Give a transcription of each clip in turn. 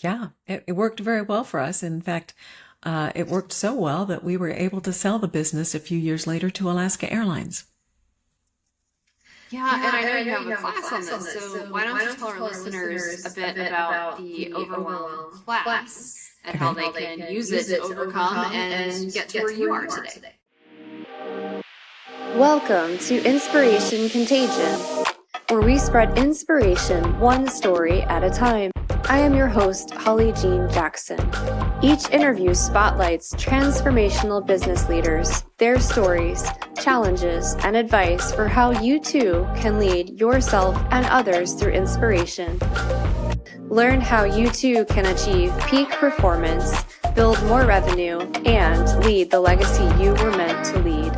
Yeah, it worked very well for us. In fact, it worked so well that we were able to sell the business a few years later to Alaska Airlines. Yeah, and I know you have a class on this, so why don't you tell our listeners a bit about the Overwhelm class and how they can use it to overcome and get to where you are today? Welcome to Inspiration Contagion, where we spread inspiration one story at a time. I am your host, Holly Jean Jackson. Each interview spotlights transformational business leaders, their stories, challenges, and advice for how you too can lead yourself and others through inspiration. Learn how you too can achieve peak performance, build more revenue, and lead the legacy you were meant to lead.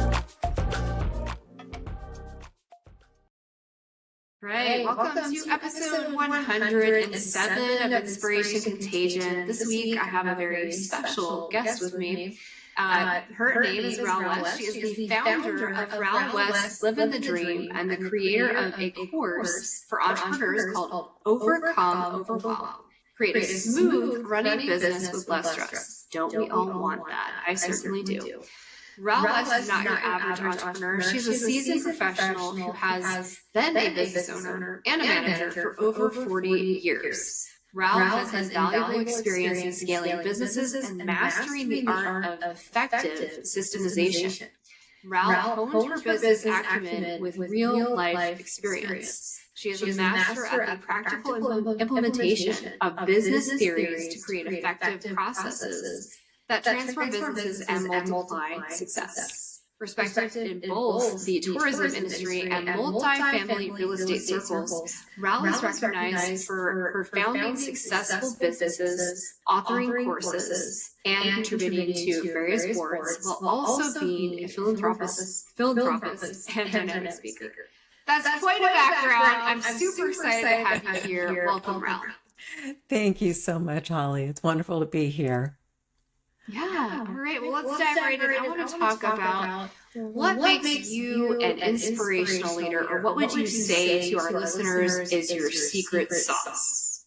Right, welcome to episode 107 of Inspiration Contagion. This week I have a very special guest with me. Her name is Ral West. She is the founder of Ral West Living the Dream and the creator of a course for entrepreneurs called Overwhelm. Create a smooth running business with less stress. Don't we all want that? I certainly do. Ral West is not your average entrepreneur. She's a seasoned professional who has been a business owner and a manager for over 40 years. Ral has valuable experience in scaling businesses and mastering the art of effective systemization. Ral honed her business acumen with real-life experience. She is a master at the practical implementation of business theories to create effective processes that transform businesses and multiply success. Respected in both the tourism industry and multi-family real estate circles, Ral is recognized for her founding successful businesses, authoring courses, and contributing to various boards, while also being a philanthropist and dynamic speaker. That's quite a background. I'm super excited to have you here. Welcome, Ral. Thank you so much, Holly. It's wonderful to be here. Yeah. All right. Well, let's dive right in. I want to talk about what makes you an inspirational leader, or what would you say to our listeners is your secret sauce?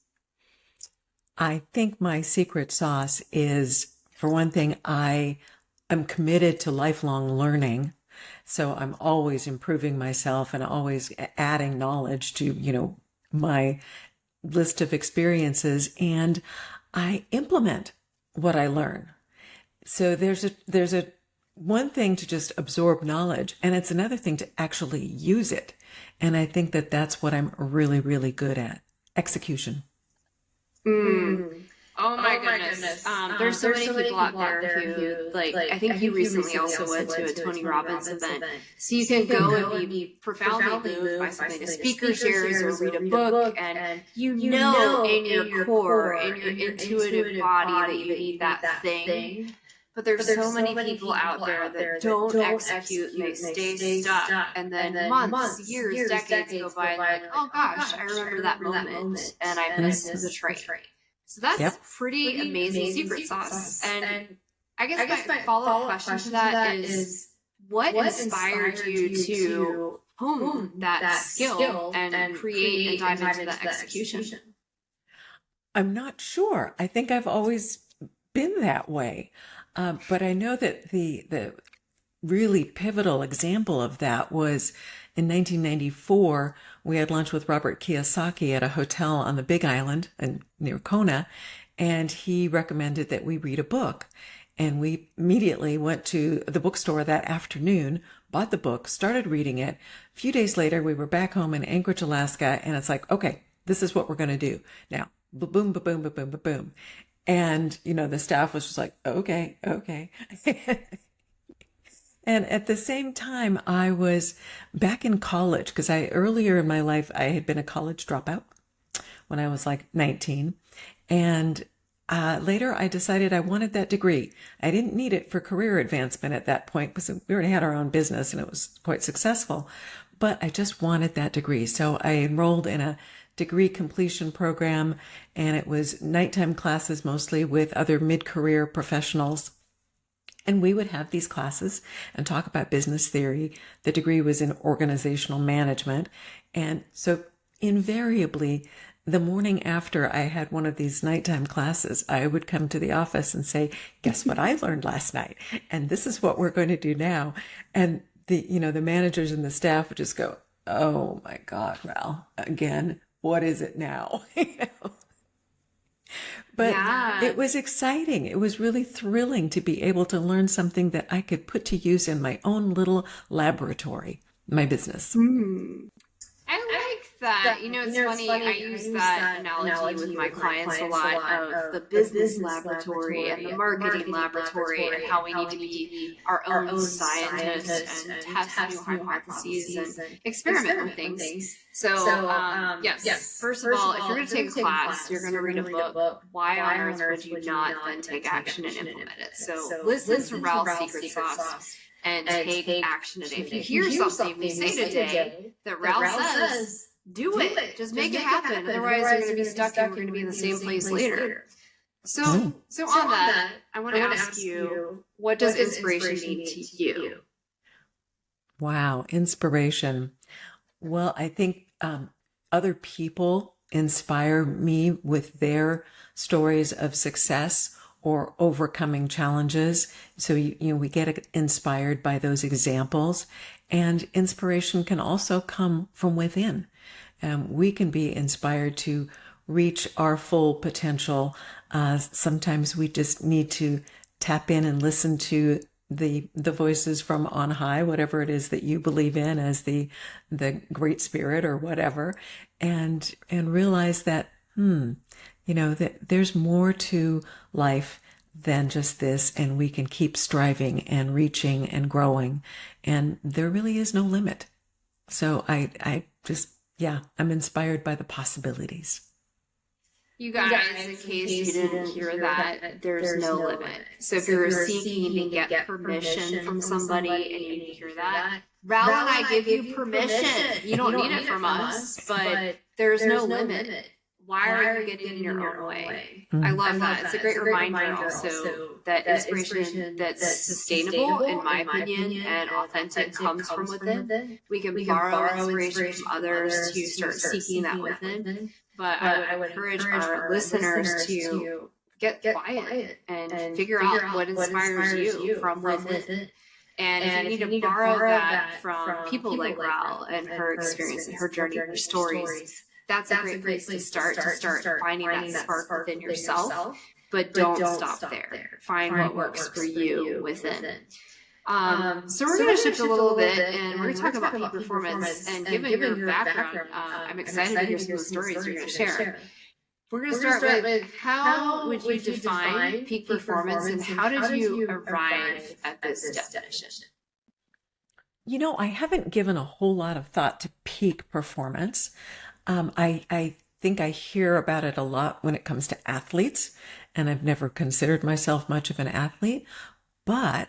I think my secret sauce is, for one thing, I am committed to lifelong learning. So I'm always improving myself and always adding knowledge to, my list of experiences, and I implement what I learn. So there's a one thing to just absorb knowledge, and it's another thing to actually use it. And I think that that's what I'm really, really good at. Execution. Oh my goodness. There's so many people out there who, I think you recently also went to a Tony Robbins event. So you can go and be profoundly moved by something a speaker shares or read a book, and you know in your core, in your intuitive body that you need that thing. But there's so many people out there that don't execute, and they stay stuck. And then months, years, decades go by, like, oh gosh, I remember that moment, and I missed the train. So that's pretty amazing secret sauce. And I guess my follow-up question to that is, what inspired you to hone that skill and create and dive into that execution? I'm not sure. I think I've always been that way. But I know that the really pivotal example of that was in 1994. We had lunch with Robert Kiyosaki at a hotel on the Big Island near Kona, and he recommended that we read a book. And we immediately went to the bookstore that afternoon, bought the book, started reading it. A few days later, we were back home in Anchorage, Alaska, and it's like, okay, this is what we're going to do. Now, boom, ba boom, ba boom, ba boom. And, the staff was just like, okay. And at the same time, I was back in college because earlier in my life, I had been a college dropout when I was like 19. And later I decided I wanted that degree. I didn't need it for career advancement at that point because we already had our own business and it was quite successful. But I just wanted that degree. So I enrolled in a degree completion program, and it was nighttime classes mostly with other mid-career professionals. And we would have these classes and talk about business theory. The degree was in organizational management. And so invariably, the morning after I had one of these nighttime classes, I would come to the office and say, guess what I learned last night? And this is what we're going to do now. And the managers and the staff would just go, oh my God, Ral, again, what is it now? But it was exciting. It was really thrilling to be able to learn something that I could put to use in my own little laboratory, my business. I like that. It's funny. I use that analogy with my clients a lot of the business laboratory and the marketing laboratory and how we need to be our own scientists and test new hypotheses and experiment with things. So, yes, first of all, if you're going to take a class, you're going to read a book. Why on earth would you not then take action and implement it? So listen to Ralph's secret sauce and take action today. If you hear something we say today that Ralph says, do it. Just make it happen. Otherwise, you're going to be stuck and we're going to be in the same place later. So on that, I want to ask you, what does inspiration mean to you? Wow, inspiration. Well, I think other people inspire me with their stories of success or overcoming challenges. So, we get inspired by those examples, and inspiration can also come from within. We can be inspired to reach our full potential. Sometimes we just need to tap in and listen to the voices from on high, whatever it is that you believe in as the great spirit or whatever, and realize that, that there's more to life than just this, and we can keep striving and reaching and growing, and there really is no limit. So I'm inspired by the possibilities. You guys, in case you didn't hear that, there's no limit. So if you're seeking to get permission from somebody and you didn't hear that, Ral and I give you permission. You don't need it from us, but there's no limit. Why are you getting in your own way? I love that. It's a great reminder also that inspiration that's sustainable, in my opinion, and authentic comes from within. We can borrow inspiration from others to start seeking that within. But I would encourage our listeners to get quiet and figure out what inspires you from within. And if you need to borrow that from people like Ral and her experience and her journey, her stories, that's a great place to start finding that spark within yourself. But don't stop there. Find what works for you within. So we're going to shift a little bit, and we're going to talk about peak performance. And given your background, I'm excited to hear some of the stories you're going to share. We're going to start with how would you define peak performance, and how did you arrive at this definition? I haven't given a whole lot of thought to peak performance. I think I hear about it a lot when it comes to athletes, and I've never considered myself much of an athlete. But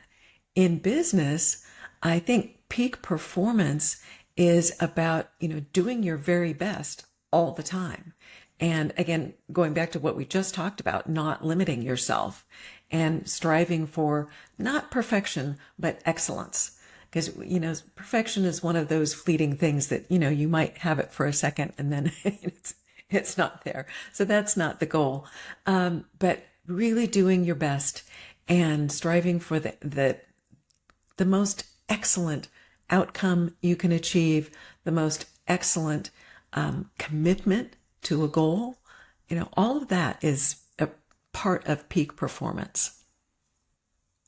in business, I think peak performance is about, doing your very best all the time. And again, going back to what we just talked about, not limiting yourself and striving for not perfection, but excellence. Because, perfection is one of those fleeting things that, you might have it for a second and then it's not there. So that's not the goal. But really doing your best and striving for the most excellent outcome you can achieve, the most excellent commitment to a goal. All of that is a part of peak performance.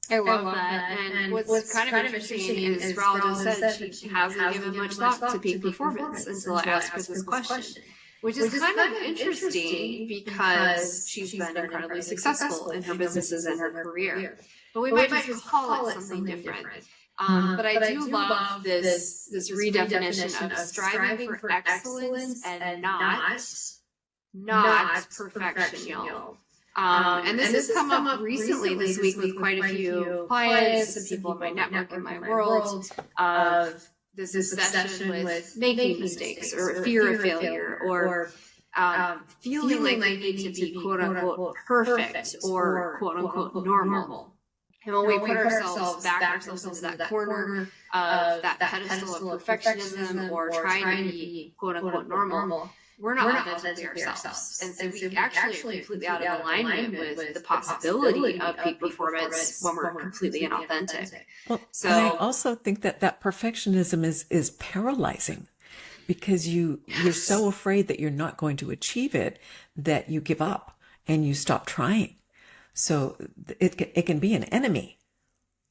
I love that. And what's kind of interesting is Ral just said she hasn't given much thought to peak performance until I asked her this question, which is kind of interesting because she's been incredibly successful in her businesses and her career. But we might just call it something different. But I do love this redefinition of striving for excellence and not perfection, y'all. And this has come up recently this week with quite a few clients and people in my network, in my world, of this obsession with making mistakes or fear of failure or feeling like we need to be quote unquote perfect or quote unquote normal. And when we put ourselves into that corner of that pedestal of perfectionism or trying to be quote unquote normal, we're not authentically ourselves. And so we actually are completely out of alignment with the possibility of peak performance when we're completely inauthentic. Well, and I also think that perfectionism is paralyzing, because you're so afraid that you're not going to achieve it that you give up and you stop trying. So it can be an enemy.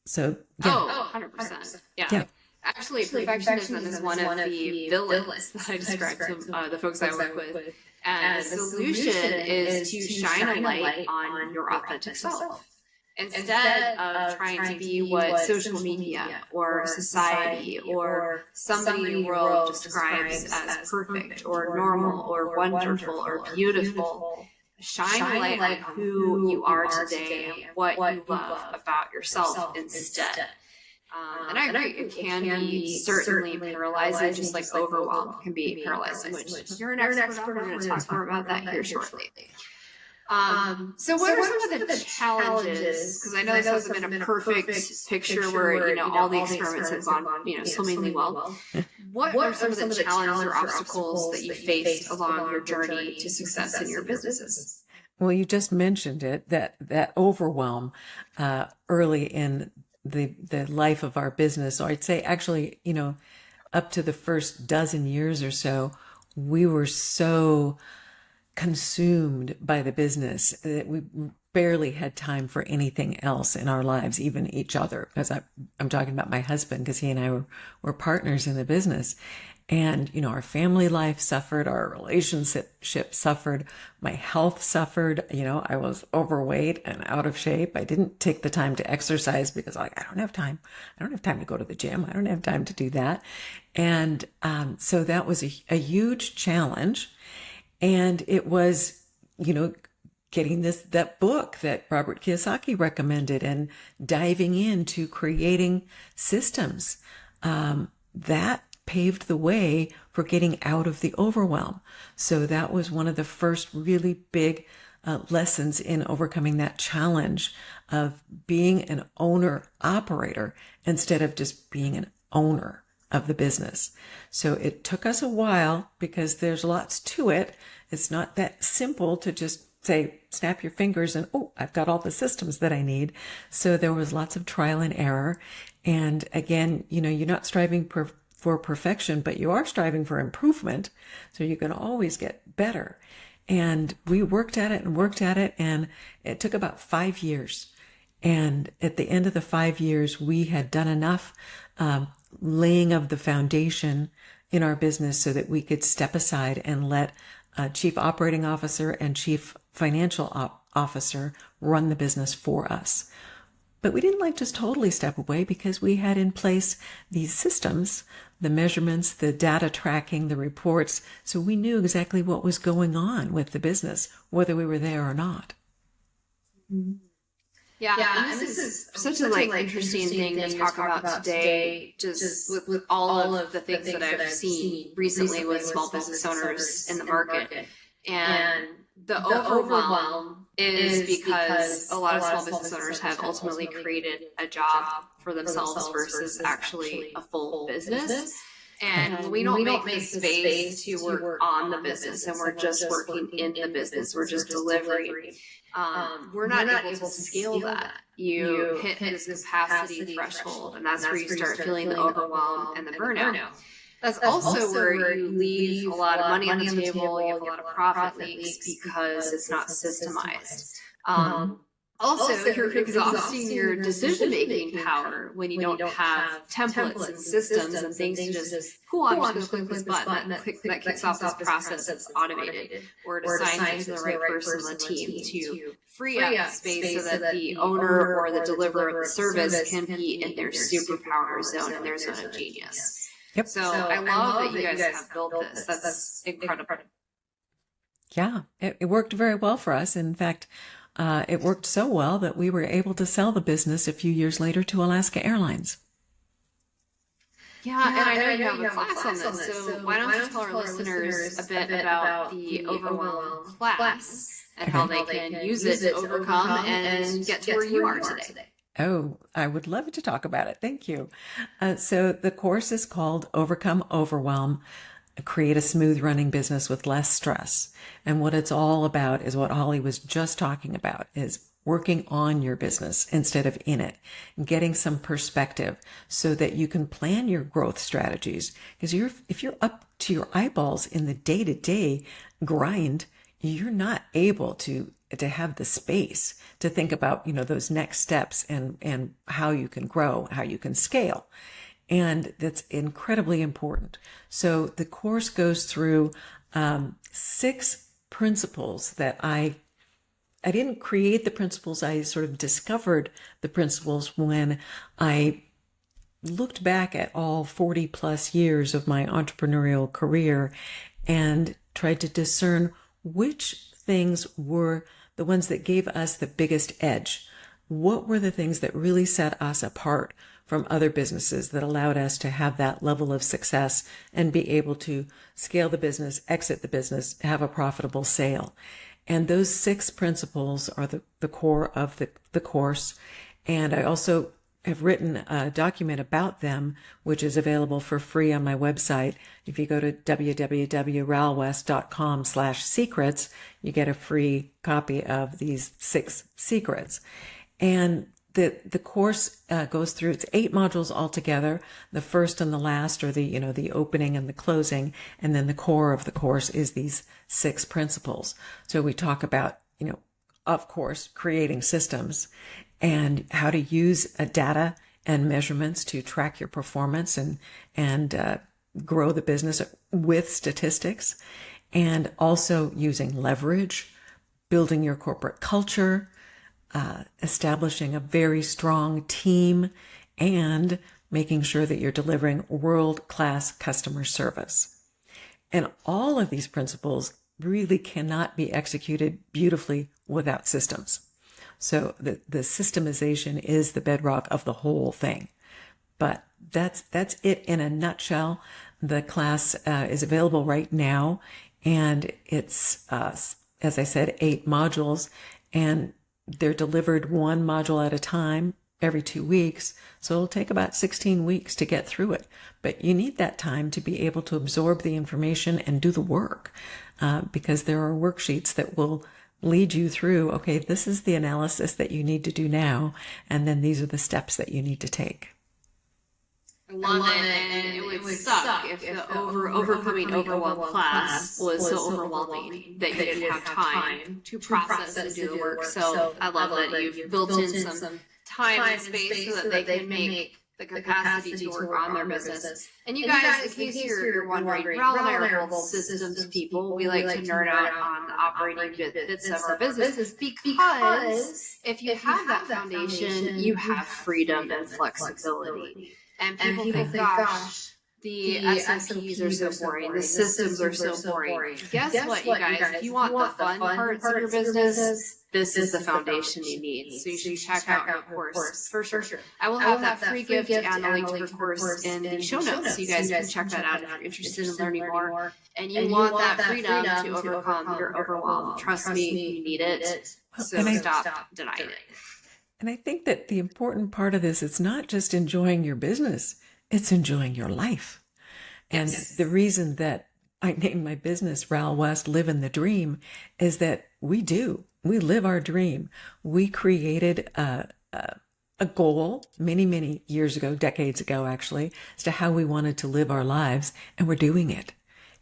So yeah. Oh, 100%. Yeah. Actually, perfectionism is one of the villains that I describe to the folks I work with. And the solution is to shine a light on your authentic self. Instead of trying to be what social media or society or somebody in the world describes as perfect or normal or wonderful or beautiful, shine a light on who you are today and what you love about yourself instead. And I agree, it can be certainly paralyzing, just like overwhelm can be paralyzing, which you're an expert on. We're going to talk more about that here shortly. So what are some of the challenges? Because I know this hasn't been a perfect picture where, all the experiments have gone, swimmingly well. What are some of the challenges or obstacles that you faced along your journey to success in your businesses? Well, you just mentioned it, that overwhelm early in the life of our business. Or I'd say actually, up to the first dozen years or so, we were so consumed by the business that we barely had time for anything else in our lives, even each other. Because I'm talking about my husband, because he and I were partners in the business. And, our family life suffered, our relationship suffered, my health suffered. I was overweight and out of shape. I didn't take the time to exercise because I don't have time. I don't have time to go to the gym. I don't have time to do that. And so that was a huge challenge. And it was, getting that book that Robert Kiyosaki recommended and diving into creating systems that paved the way for getting out of the overwhelm. So that was one of the first really big lessons in overcoming that challenge of being an owner operator instead of just being an owner of the business. So it took us a while because there's lots to it. It's not that simple to just say, snap your fingers and, oh, I've got all the systems that I need. So there was lots of trial and error. And again, you're not striving for perfection, but you are striving for improvement. So you can always get better. And we worked at it, and it took about 5 years. And at the end of the 5 years, we had done enough laying of the foundation in our business so that we could step aside and let Chief Operating Officer and Chief Financial Officer run the business for us. But we didn't just totally step away, because we had in place these systems, the measurements, the data tracking, the reports. So we knew exactly what was going on with the business, whether we were there or not. Yeah, and this is such a interesting thing to talk about today, just with all of the things that I've seen recently with small business owners in the market. And the overwhelm is because a lot of small business owners have ultimately created a job for themselves versus actually a full business. And we don't make the space to work on the business, and we're just working in the business. We're just delivering. We're not able to scale that. You hit this capacity threshold, and that's where you start feeling the overwhelm and the burnout. That's also where you leave a lot of money on the table, you have a lot of profit leaks because it's not systemized. Also, you're exhausting your decision-making power when you don't have templates and systems and things to just, cool, I'm just going to click this button that kicks off this process that's automated, or to assign it to the right person on the team to free up space so that the owner or the deliverer of the service can be in their superpower zone and their zone of genius. Yep. So I love that you guys have built this. That's incredible. Yeah, it worked very well for us. In fact, it worked so well that we were able to sell the business a few years later to Alaska Airlines. Yeah, and I know you have a class on this, so why don't you tell our listeners a bit about the Overwhelm class and how they can use it to overcome and get to where you are today. Oh, I would love to talk about it. Thank you. So the course is called Overcome Overwhelm. create a smooth running business with less stress. And what it's all about is what Holly was just talking about, is working on your business instead of in it, getting some perspective so that you can plan your growth strategies. Because if you're up to your eyeballs in the day-to-day grind, you're not able to have the space to think about, those next steps and how you can grow, how you can scale. And that's incredibly important. So the course goes through 6 principles that I didn't create the principles. I sort of discovered the principles when I looked back at all 40 plus years of my entrepreneurial career and tried to discern which things were the ones that gave us the biggest edge. What were the things that really set us apart from other businesses that allowed us to have that level of success and be able to scale the business, exit the business, have a profitable sale? And those 6 principles are the core of the course. And I also have written a document about them, which is available for free on my website. If you go to www.ralwest.com/secrets, you get a free copy of these 6 secrets. And the course goes through, it's 8 modules altogether. The first and the last are the opening and the closing. And then the core of the course is these 6 principles. So we talk about, of course, creating systems and how to use data and measurements to track your performance and grow the business with statistics, and also using leverage, building your corporate culture, establishing a very strong team, and making sure that you're delivering world-class customer service. And all of these principles really cannot be executed beautifully without systems. So the systemization is the bedrock of the whole thing. But that's it in a nutshell. The class is available right now, and it's, as I said, 8 modules, and they're delivered one module at a time every 2 weeks. So it'll take about 16 weeks to get through it. But you need that time to be able to absorb the information and do the work, because there are worksheets that will lead you through, okay, this is the analysis that you need to do now, and then these are the steps that you need to take. I love it, and it would suck if the overcoming overwhelm class was so overwhelming that you didn't have time to process and do the work. So I love that you've built in some time and space so that they can make the capacity to work on their business. And you guys, in case you're wondering, Raul and I are both systems people. We like to nerd out on the operating bits of our business because if you have that foundation, you have freedom and flexibility. And people think, gosh, the SOPs are so boring. The systems are so boring. Guess what, you guys? If you want the fun parts of your business, this is the foundation you need. So you should check out your course for sure. I will have that free gift and a link to your course in the show notes. So you guys can check that out if you're interested in learning more. And you want that freedom to overcome your overwhelm. Trust me, you need it. So stop denying it. And I think that the important part of this is not just enjoying your business, it's enjoying your life. And the reason that I named my business Raul West Living the Dream is that we live our dream. We created a goal many, many years ago, decades ago, actually, as to how we wanted to live our lives, and we're doing it.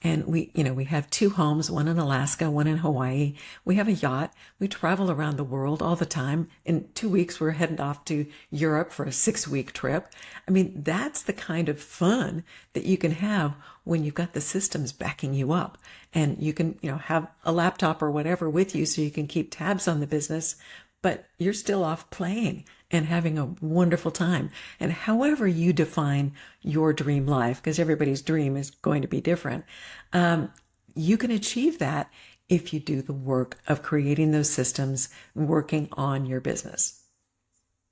And we have 2 homes, one in Alaska, one in Hawaii. We have a yacht. We travel around the world all the time. In 2 weeks, we're heading off to Europe for a 6-week trip. I mean, that's the kind of fun that you can have when you've got the systems backing you up. And you can, have a laptop or whatever with you so you can keep tabs on the business, but you're still off playing and having a wonderful time. And however you define your dream life, because everybody's dream is going to be different, you can achieve that if you do the work of creating those systems, working on your business.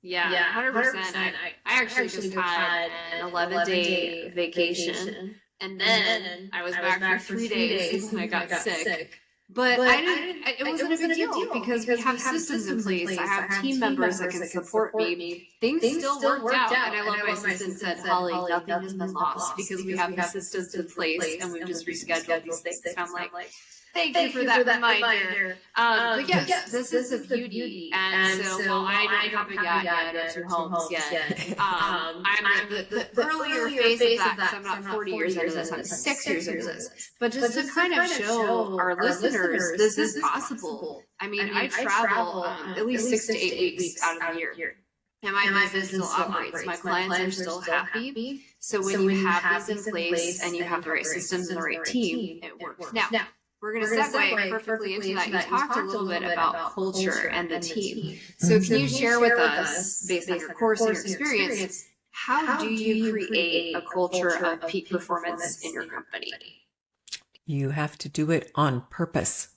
Yeah, 100%. I actually just had an 11-day vacation, and then I was back for 3 days and I got sick. But I didn't, it wasn't a big deal because we have systems in place. I have team members that can support me. Things still worked out. And I love my assistant said, Holly, nothing has been lost because we have the systems in place and we've just rescheduled these things. And I'm like, thank you for that reminder. But yes, this is the beauty. And so while I don't have a yacht yet or 2 homes yet, I'm the earlier phase of that because I'm not 40 years into this, I'm 6 years into this. But just to kind of show our listeners, this is possible. I mean, I travel at least 6 to 8 weeks out of the year. And my business still operates. My clients are still happy. So when you have these in place and you have the right systems and the right team, it works. Now, we're going to segue perfectly into that. You talked a little bit about culture and the team. So can you share with us, based on your course and your experience, how do you create a culture of peak performance in your company? You have to do it on purpose.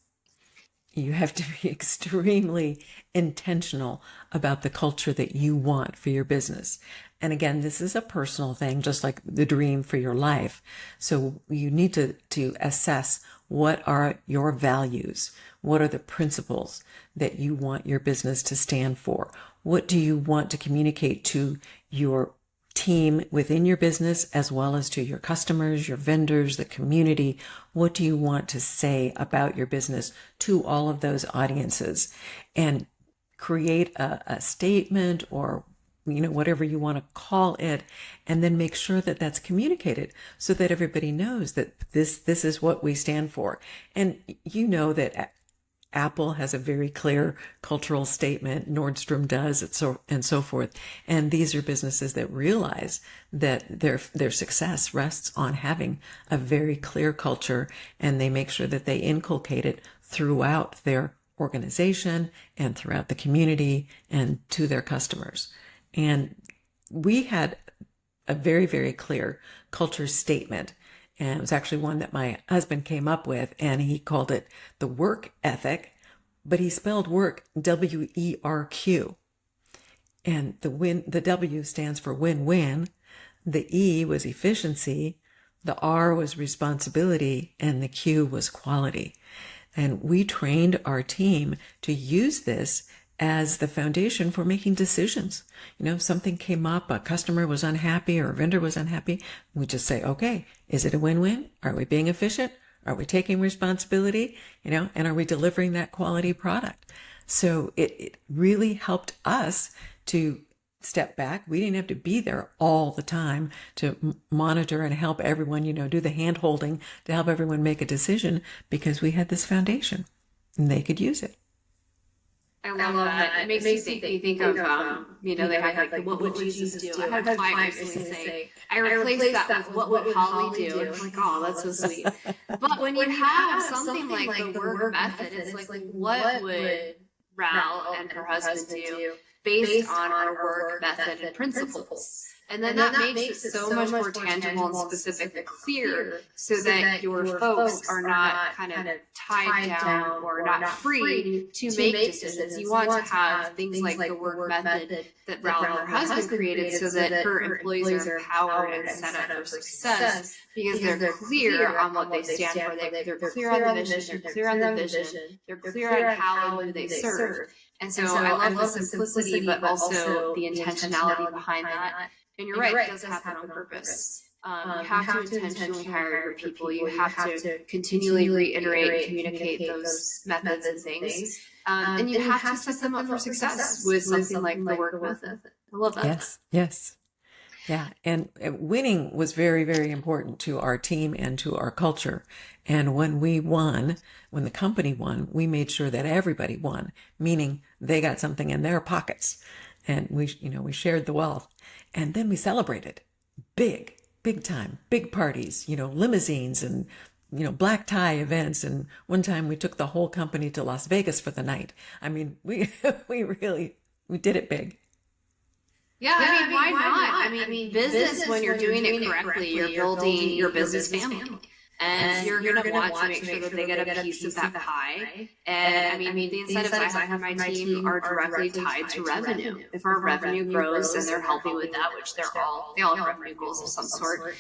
You have to be extremely intentional about the culture that you want for your business. And again, this is a personal thing, just like the dream for your life. So you need to assess what are your values? What are the principles that you want your business to stand for? What do you want to communicate to your team within your business as well as to your customers, your vendors, the community? What do you want to say about your business to all of those audiences? And create a statement or whatever you want to call it, and then make sure that that's communicated so that everybody knows that this is what we stand for. And you know that Apple has a very clear cultural statement, Nordstrom does, and so forth. And these are businesses that realize that their success rests on having a very clear culture, and they make sure that they inculcate it throughout their organization and throughout the community and to their customers. And we had a very, very clear culture statement. And it was actually one that my husband came up with, and he called it the work ethic, but he spelled work W-E-R-Q. And the W stands for win-win. The E was efficiency. The R was responsibility, and the Q was quality. And we trained our team to use this as the foundation for making decisions. If something came up, a customer was unhappy or a vendor was unhappy, we just say, okay, is it a win-win? Are we being efficient? Are we taking responsibility? And are we delivering that quality product? So it really helped us to step back. We didn't have to be there all the time to monitor and help everyone, do the hand holding to help everyone make a decision, because we had this foundation and they could use it. I love that. It makes you think of, they have like, what would Jesus do? I had a client recently say, I replaced that with what would Holly do? And I'm like, oh, that's so sweet. But when you have something like the work method, it's like, what would Ral and her husband do based on our work method and principles? And then that makes it so much more tangible and specific and clear, so that your folks are not kind of tied down or not free to make decisions. You want to have things like the work method that Ral and her husband created, so that her employees are empowered and set up for success because they're clear on what they stand for. They're clear on the mission. They're clear on the vision. They're clear on how and who they serve. And so I love the simplicity, but also the intentionality behind that. And you're right, it does happen on purpose. You have to intentionally hire your people. You have to continually reiterate and communicate those methods and things. And you have to set them up for success with something like the work method. I love that. Yes. Yeah. And winning was very, very important to our team and to our culture. And when the company won, we made sure that everybody won, meaning they got something in their pockets. And we shared the wealth. And then we celebrated big time, big parties, limousines and, black tie events. And one time we took the whole company to Las Vegas for the night. I mean, we did it big. Yeah, why not? Business, when you're doing it correctly, you're building your business family. And you're going to want to make sure that they get a piece of that pie. And I mean, the incentives I have for my team are directly tied to revenue. If our revenue grows and they're helping with that, which they all have revenue goals of some sort,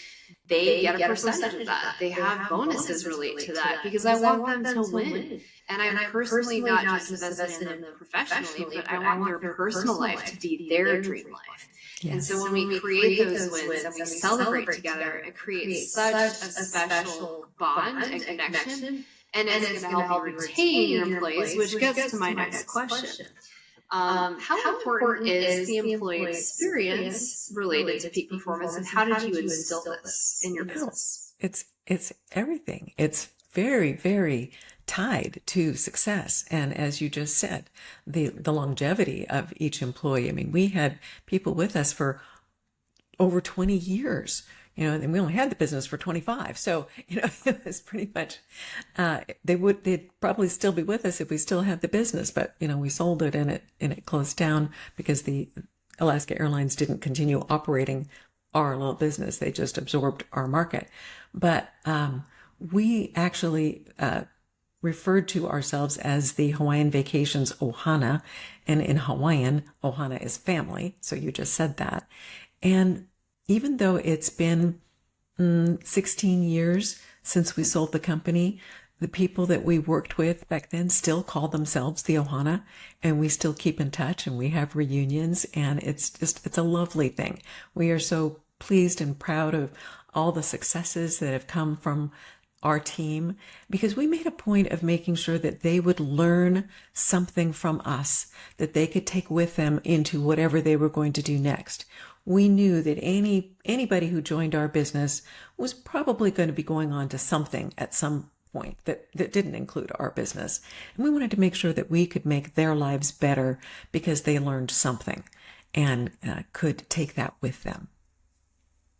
they get a percentage of that. They have bonuses relate to that because I want them to win. And I'm personally not just invested in them professionally, but I want their personal life to be their dream life. Yes. And so when we create those wins and we celebrate together, it creates such a special bond and connection. And it's going to help you retain your employees, which gets to my next question. How important is the employee experience related to peak performance, and how did you instill this in your business? It's everything. It's very, very tied to success. And as you just said, the longevity of each employee. I mean, we had people with us for over 20 years, and we only had the business for 25. So, it was pretty much, they'd probably still be with us if we still had the business, but, we sold it and it closed down because the Alaska Airlines didn't continue operating our little business. They just absorbed our market. But, we actually, referred to ourselves as the Hawaiian Vacations Ohana. And in Hawaiian, Ohana is family. So you just said that. And even though it's been 16 years since we sold the company, the people that we worked with back then still call themselves the Ohana, and we still keep in touch and we have reunions, and it's a lovely thing. We are so pleased and proud of all the successes that have come from our team, because we made a point of making sure that they would learn something from us that they could take with them into whatever they were going to do next. We knew that anybody who joined our business was probably going to be going on to something at some point that didn't include our business. And we wanted to make sure that we could make their lives better because they learned something and could take that with them.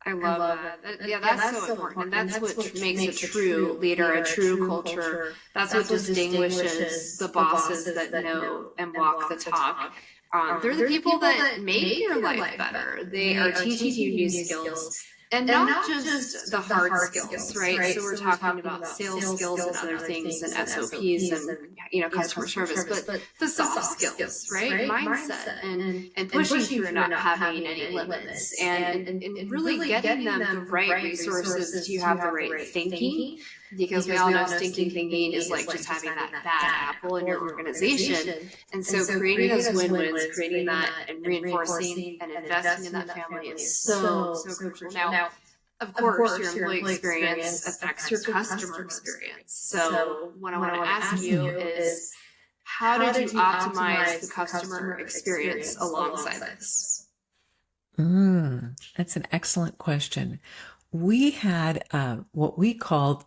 I love that. Yeah, that's so important. And that's what makes a true leader, a true culture. That's what distinguishes the bosses that know and walk the talk. They're the people that make your life better. They are teaching you new skills. And not just the hard skills, right? So we're talking about sales skills and other things and SOPs and customer service, but the soft skills, right? Mindset and pushing through and not having any limits and really getting them the right resources. Do you have the right thinking? Because we all know stinking thinking is like just having that bad apple in your organization. And so creating those win-wins, creating that and reinforcing and investing in that family is so crucial. Now, of course, your employee experience affects your customer experience. So what I want to ask you is, how did you optimize the customer experience alongside this? That's an excellent question. We had what we called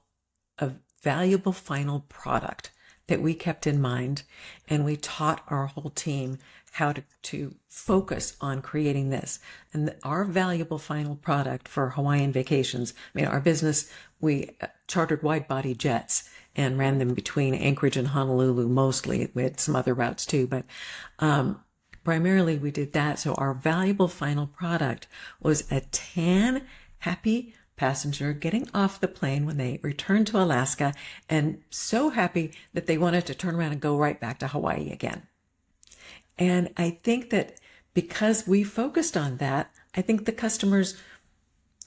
a valuable final product that we kept in mind, and we taught our whole team how to focus on creating this. And our valuable final product for Hawaiian Vacations, our business, we chartered wide-body jets and ran them between Anchorage and Honolulu mostly. We had some other routes too, but primarily we did that. So our valuable final product was a tan, happy passenger getting off the plane when they returned to Alaska and so happy that they wanted to turn around and go right back to Hawaii again. And I think that because we focused on that, I think the customers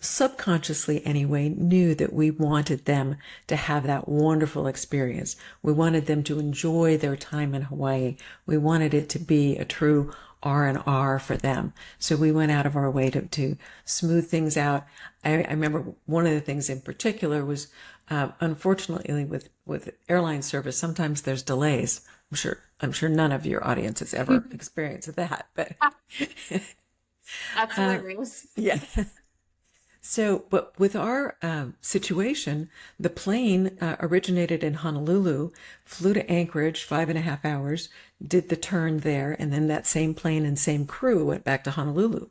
subconsciously anyway knew that we wanted them to have that wonderful experience. We wanted them to enjoy their time in Hawaii. We wanted it to be a true R&R for them. So we went out of our way to smooth things out. I remember one of the things in particular was, unfortunately with airline service, sometimes there's delays. I'm sure none of your audience has ever experienced that, but that's hilarious. Yeah. So, but with our situation, the plane originated in Honolulu, flew to Anchorage, 5.5 hours, did the turn there, and then that same plane and same crew went back to Honolulu.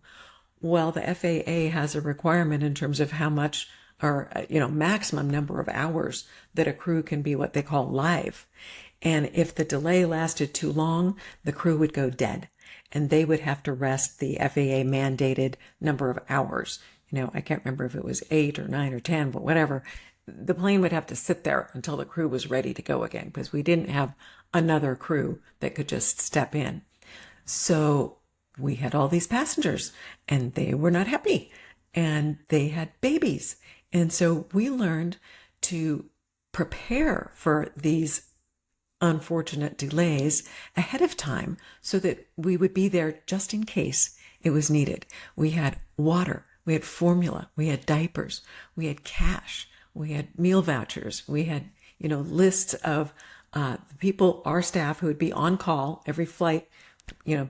Well, the FAA has a requirement in terms of how much or, maximum number of hours that a crew can be what they call live. And if the delay lasted too long, the crew would go dead and they would have to rest the FAA mandated number of hours. I can't remember if it was 8 or 9 or 10, but whatever. the plane would have to sit there until the crew was ready to go again because we didn't have another crew that could just step in. So we had all these passengers and they were not happy and they had babies. And so we learned to prepare for these unfortunate delays ahead of time so that we would be there just in case it was needed. We had water, we had formula, we had diapers, we had cash, we had meal vouchers, we had, lists of people, our staff who would be on call every flight.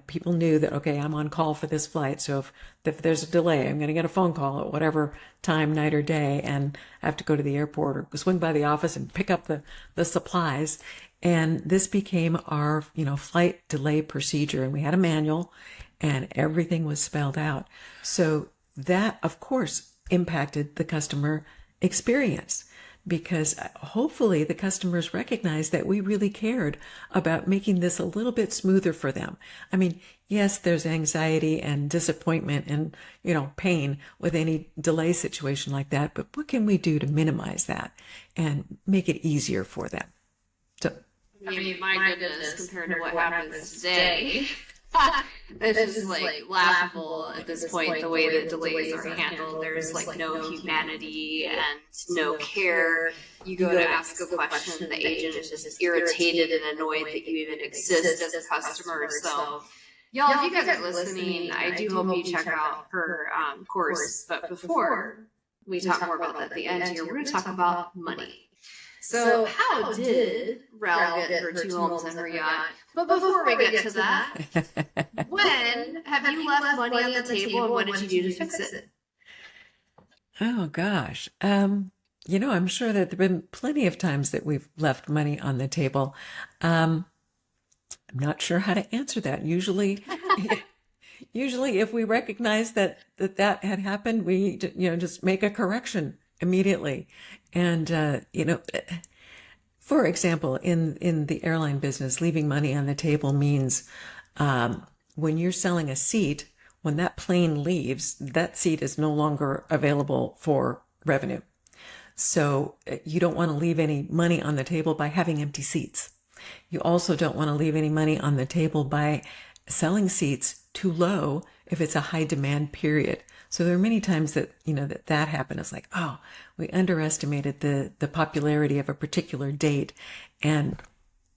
People knew that, okay, I'm on call for this flight. So if there's a delay, I'm going to get a phone call at whatever time, night or day, and I have to go to the airport or swing by the office and pick up the supplies. And this became our, flight delay procedure. And we had a manual and everything was spelled out. So that, of course, impacted the customer experience because hopefully the customers recognized that we really cared about making this a little bit smoother for them. I mean, yes, there's anxiety and disappointment and, pain with any delay situation like that, but what can we do to minimize that and make it easier for them? So, my goodness, compared to what happens today. It's just like laughable at this point, the way that delays are handled. There's like no humanity and no care. You go to ask a question, the agent is just irritated and annoyed that you even exist as a customer. So, y'all, if you guys are listening, I do hope you check out her course. But before we talk more about that at the end here, we're going to talk about money. So how did Ral get her 2 homes and her yacht? But before we get to that, when have you left money on the table and what did you do to fix it? Oh gosh. I'm sure that there have been plenty of times that we've left money on the table. I'm not sure how to answer that. Usually if we recognize that had happened, we, just make a correction immediately. And, for example, in the airline business, leaving money on the table means when you're selling a seat, when that plane leaves, that seat is no longer available for revenue. So you don't want to leave any money on the table by having empty seats. You also don't want to leave any money on the table by selling seats too low if it's a high demand period. So there are many times that, that happened. It's like, oh, we underestimated the popularity of a particular date. And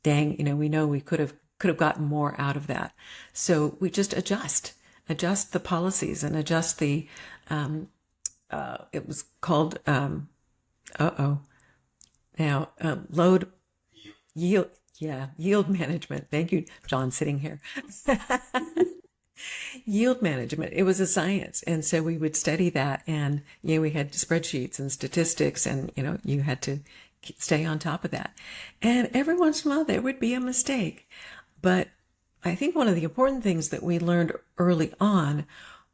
dang, we know we could have gotten more out of that. So we just adjust the policies and adjust the, it was called, load yield management. Thank you, John, sitting here. Yield management. It was a science. And so we would study that and, we had spreadsheets and statistics and, you had to stay on top of that. And every once in a while there would be a mistake. But I think one of the important things that we learned early on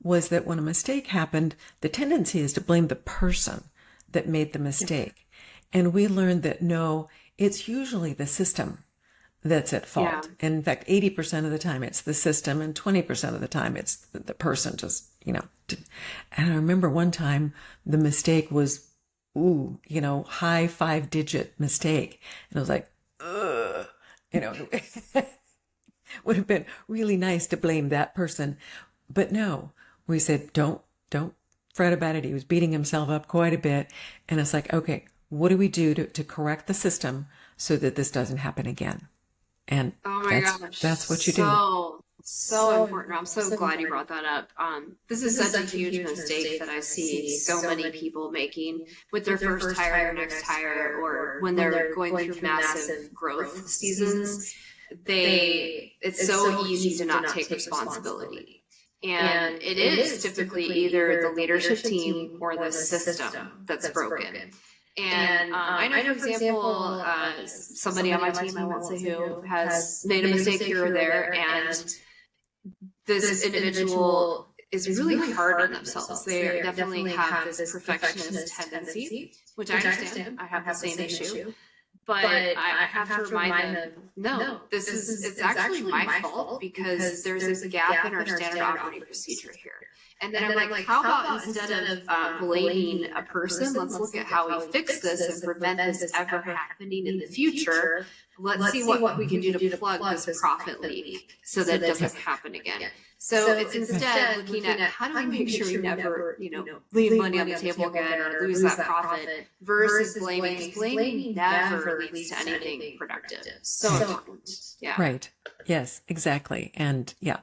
was that when a mistake happened, the tendency is to blame the person that made the mistake. And we learned that no, it's usually the system that's at fault. Yeah. And in fact, 80% of the time it's the system and 20% of the time it's the person just, and I remember one time the mistake was, high 5-digit mistake. And I was like, would have been really nice to blame that person. But no, we said, don't fret about it. He was beating himself up quite a bit. And it's like, okay, what do we do to correct the system so that this doesn't happen again? And that's what you do. So important. I'm so glad you brought that up. This is such a huge mistake that I see so many people making with their first hire, next hire, or when they're going through massive growth seasons. It's so easy to not take responsibility. And it is typically either the leadership team or the system that's broken. And I know, for example, somebody on my team, I won't say who, has made a mistake here or there, and this individual is really hard on themselves. They definitely have this perfectionist tendency, which I understand. I have the same issue. but I have to remind them, no, it's actually my fault because there's a gap in our standard operating procedure here. And then I'm like, how about instead of blaming a person, let's look at how we fix this and prevent this ever happening in the future. Let's see what we can do to plug this profit leak so that it doesn't happen again. So it's instead looking at how do we make sure we never, leave money on the table again or lose that profit versus blaming. Because blaming never leads to anything productive. So important. Yeah. Right. Yes, exactly. And yeah,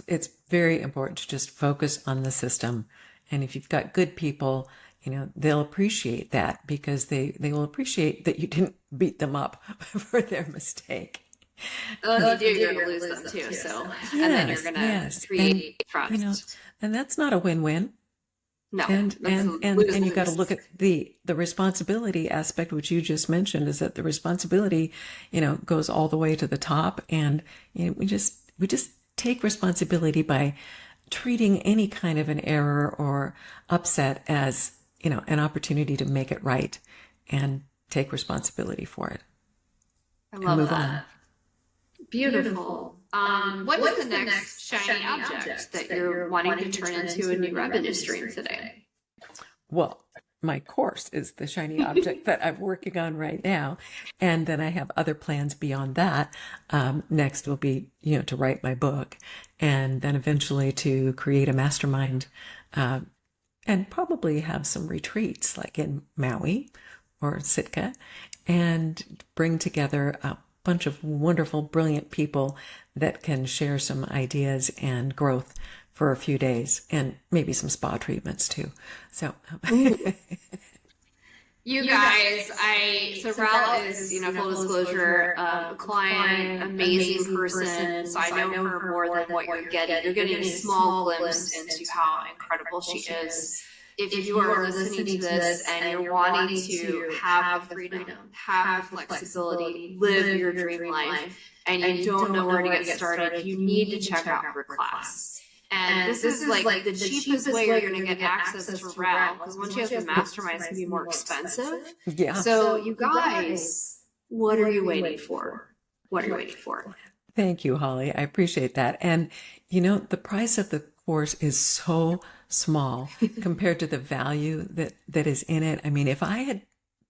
it's very important to just focus on the system. And if you've got good people, they'll appreciate that because they will appreciate that you didn't beat them up for their mistake. Oh, you do, you're going to lose them too. So, yes, and then you're going to create trust. And that's not a win-win. No, and you got to look at the responsibility aspect, which you just mentioned, is that the responsibility, goes all the way to the top. And we just take responsibility by treating any kind of an error or upset as, an opportunity to make it right and take responsibility for it. I love that. Beautiful. What is the next shiny object that you're wanting to turn into a new revenue stream today? Well, my course is the shiny object that I'm working on right now. And then I have other plans beyond that. Next will be, to write my book and then eventually to create a mastermind, and probably have some retreats like in Maui or Sitka and bring together a bunch of wonderful, brilliant people that can share some ideas and growth for a few days and maybe some spa treatments too. So, you guys, so Rel is, full disclosure, a client, amazing person. So I know her more than what you're getting. You're getting a small glimpse into how incredible she is. If you are listening to this and you're wanting to have the freedom, have flexibility, live your dream life, and you don't know where to get started, you need to check out her class. And this is like the cheapest way you're going to get access to Rel, because once you have the mastermind, it's going to be more expensive. Yeah. So you guys, what are you waiting for? What are you waiting for? Thank you, Holly. I appreciate that. And, the price of the course is so small compared to the value that is in it. I mean, if I had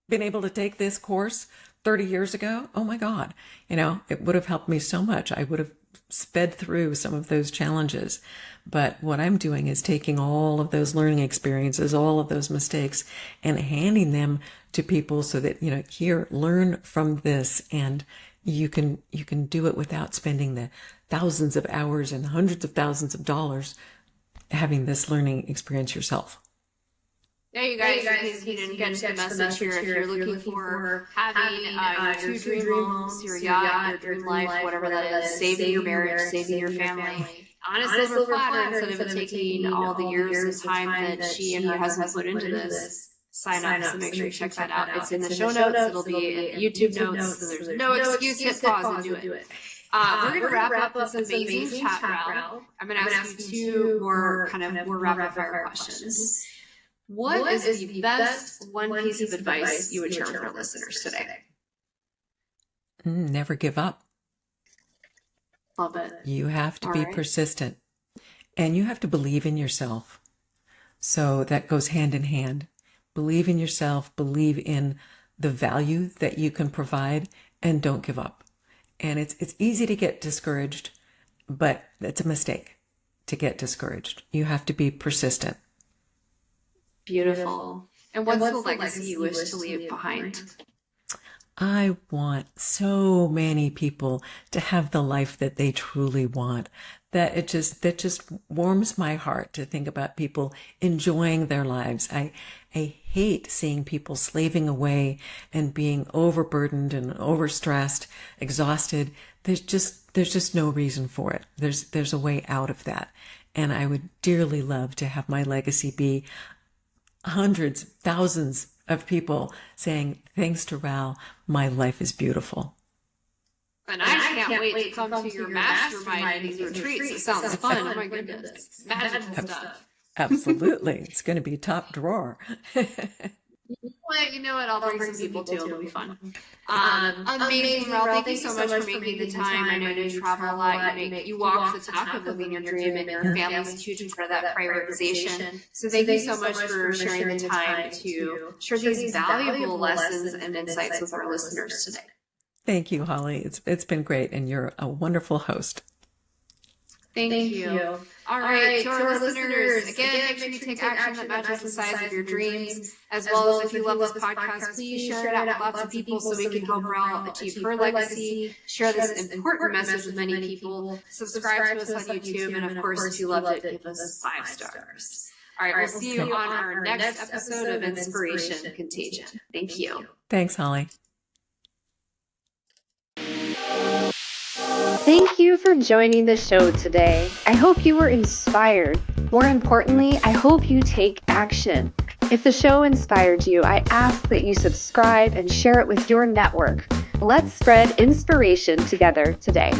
been able to take this course 30 years ago, oh my God, it would have helped me so much. I would have sped through some of those challenges. But what I'm doing is taking all of those learning experiences, all of those mistakes, and handing them to people so that, here, learn from this, and you can do it without spending the thousands of hours and hundreds of thousands of dollars having this learning experience yourself. Yeah, you guys, in case you didn't get the message here, if you're looking for having your 2 dream homes, your yacht, your dream life, whatever that is, saving your marriage, saving your family, on a silver platter, instead of taking all the years of time that she and her husband put into this, sign up. So make sure you check that out. It's in the show notes. It'll be in the YouTube notes. So there's no excuse. Hit pause and do it. We're going to wrap up this amazing chat round. I'm going to ask you 2 more rapid fire questions. What is the best one piece of advice you would share with our listeners today? Never give up. Love it. You have to be persistent, and you have to believe in yourself. So that goes hand in hand. Believe in yourself, believe in the value that you can provide, and don't give up. And it's easy to get discouraged, but it's a mistake to get discouraged. You have to be persistent. Beautiful. And what's the legacy you wish to leave behind? I want so many people to have the life that they truly want. That just warms my heart to think about people enjoying their lives. I hate seeing people slaving away and being overburdened and overstressed, exhausted. There's just no reason for it. There's a way out of that. And I would dearly love to have my legacy be hundreds, thousands of people saying, thanks to Rel, my life is beautiful. And I can't wait to come to your mastermind and these retreats. It sounds fun. Oh my goodness. Magical stuff. Absolutely. It's going to be top drawer. You know what? I'll bring some people too. It'll be fun. Amazing, Rel. Thank you so much for making the time. I know you travel a lot. You walk the talk of living your dream, and your family's a huge part of that prioritization. So thank you so much for sharing the time to share these valuable lessons and insights with our listeners today. Thank you, Holly. It's been great, and you're a wonderful host. Thank you. All right, to our listeners, again, make sure you take action that matches the size of your dreams, as well as if you love this podcast, please share it out with lots of people so we can help Rel achieve her legacy, share this important message with many people, subscribe to us on YouTube, and of course, if you loved it, give us 5 stars. All right, we'll see you on our next episode of Inspiration Contagion. Thank you. Thanks, Holly. Thank you for joining the show today. I hope you were inspired. More importantly, I hope you take action. If the show inspired you, I ask that you subscribe and share it with your network. Let's spread inspiration together today.